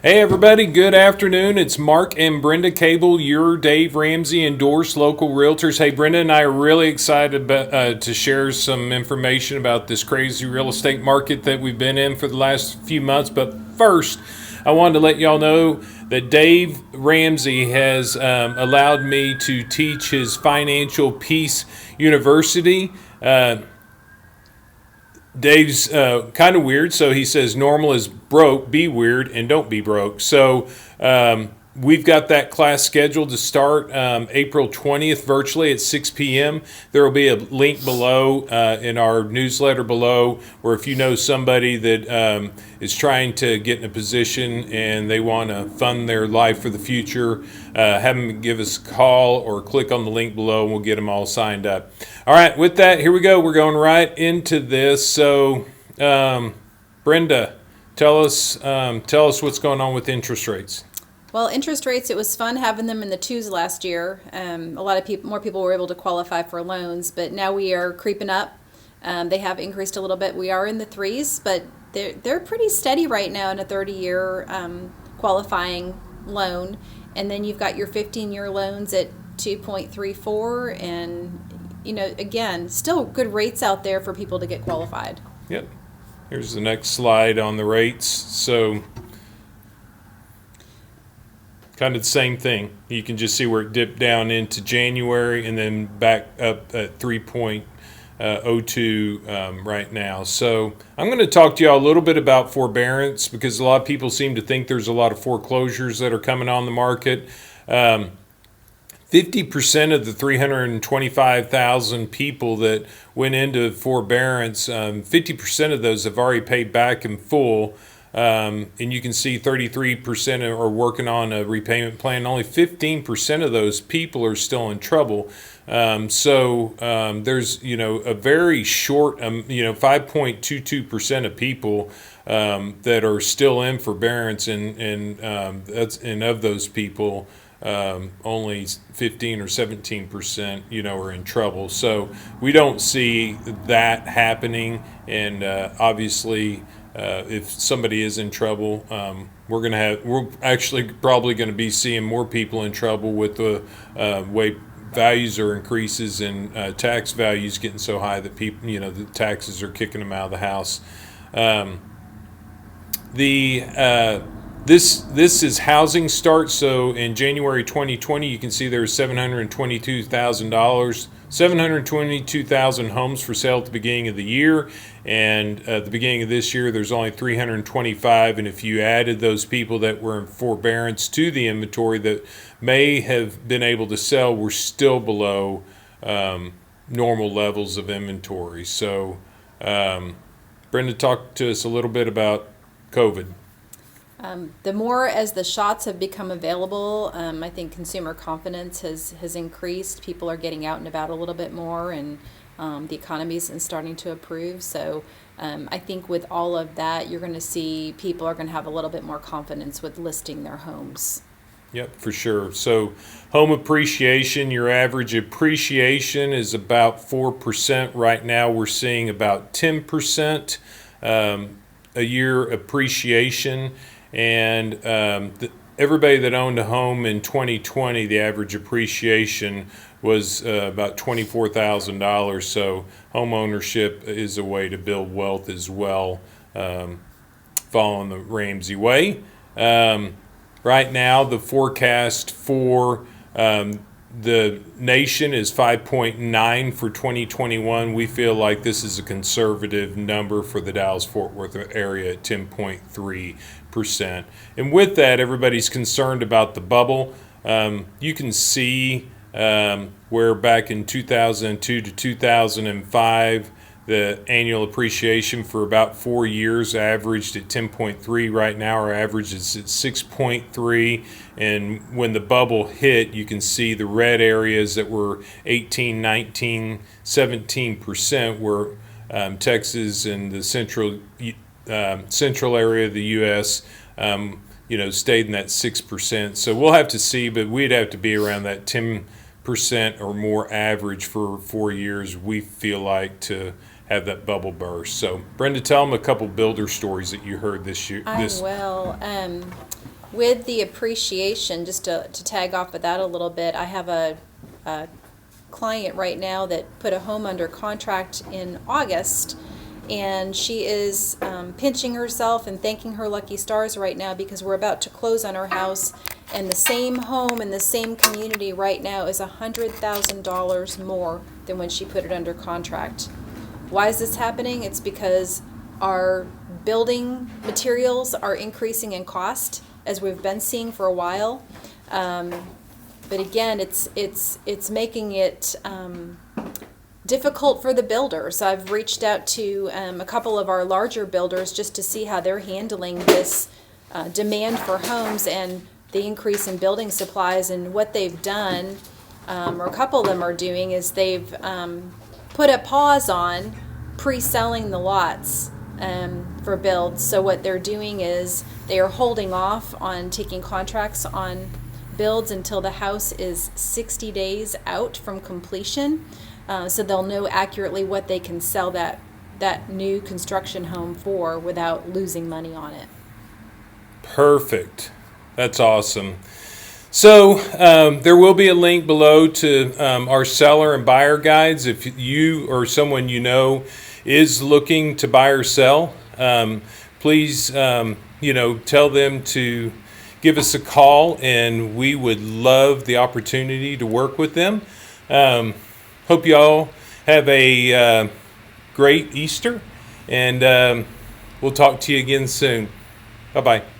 Hey everybody, good afternoon. It's Mark and Brenda Cable, your Dave Ramsey endorsed local realtors. Hey, Brenda and I are really excited to share some information about this crazy real estate market that we've been in for the last few months. But first, I wanted to let y'all know that Dave Ramsey has allowed me to teach his Financial Peace University. Dave's kind of weird, so he says normal is broke, be weird, and don't be broke. So we've got that class scheduled to start April 20th virtually at 6 p.m. There will be a link below in our newsletter below where if you know somebody that is trying to get in a position and they want to fund their life for the future, have them give us a call or click on the link below and we'll get them all signed up. All right, with that, here we go. We're going right into this. So, Brenda, tell us what's going on with interest rates. Well, interest rates, it was fun having them in the twos last year. A lot of more people were able to qualify for loans, but now we are creeping up. They have increased a little bit. We are in the threes, but they're pretty steady right now in a 30-year qualifying loan. And then you've got your 15-year loans at 2.34, and again, still good rates out there for people to get qualified. Yep. Here's the next slide on the rates. So kind of the same thing. You can just see where it dipped down into January and then back up at 3.02 right now. So I'm going to talk to you all a little bit about forbearance because a lot of people seem to think there's a lot of foreclosures that are coming on the market. 50% of the 325,000 people that went into forbearance, 50% of those have already paid back in full. And you can see 33% are working on a repayment plan. Only 15% of those people are still in trouble. So there's, a very short, 5.22% of people that are still in forbearance, and of those people, only 15 or 17%, are in trouble. So we don't see that happening, and obviously. If somebody is in trouble, we're actually probably going to be seeing more people in trouble with the way values are increases and tax values getting so high that people, the taxes are kicking them out of the house. This is housing starts. So in January 2020, you can see there was $722,000 homes for sale at the beginning of the year, and at the beginning of this year there's only 325, and if you added those people that were in forbearance to the inventory that may have been able to sell, we're still below normal levels of inventory. So Brenda, talk to us a little bit about COVID. The more as the shots have become available, I think consumer confidence has increased. People are getting out and about a little bit more, and the economy is starting to improve. So I think with all of that, you're going to see people are going to have a little bit more confidence with listing their homes. Yep, for sure. So home appreciation, your average appreciation is about 4%. Right now we're seeing about 10% a year appreciation. And everybody that owned a home in 2020, the average appreciation was about $24,000. So home ownership is a way to build wealth as well, following the Ramsey way. Right now, the forecast for the nation is 5.9 for 2021. We feel like this is a conservative number for the Dallas-Fort Worth area at 10.3%. And with that, everybody's concerned about the bubble. You can see where back in 2002 to 2005, the annual appreciation for about 4 years averaged at 10.3. Right now, our average is at 6.3. And when the bubble hit, you can see the red areas that were 18, 19, 17% were Texas and the central area of the U.S. Stayed in that 6%. So we'll have to see, but we'd have to be around that 10% or more average for 4 years, we feel like, to have that bubble burst. So Brenda, tell them a couple builder stories that you heard this year. I will. With the appreciation, just to tag off with that a little bit, I have a client right now that put a home under contract in August, and she is pinching herself and thanking her lucky stars right now because we're about to close on her house, and the same home in the same community right now is $100,000 more than when she put it under contract. Why is this happening? It's because our building materials are increasing in cost, as we've been seeing for a while. But again, it's making it difficult for the builders. I've reached out to a couple of our larger builders just to see how they're handling this demand for homes and the increase in building supplies. And what they've done, or a couple of them are doing, is they've put a pause on pre-selling the lots for builds. So what they're doing is they are holding off on taking contracts on builds until the house is 60 days out from completion, so they'll know accurately what they can sell that new construction home for without losing money on it. Perfect. That's awesome. So there will be a link below to our seller and buyer guides. If you or someone you know is looking to buy or sell, please tell them to give us a call, and we would love the opportunity to work with them. Hope you all have a great Easter, and we'll talk to you again soon. Bye-bye.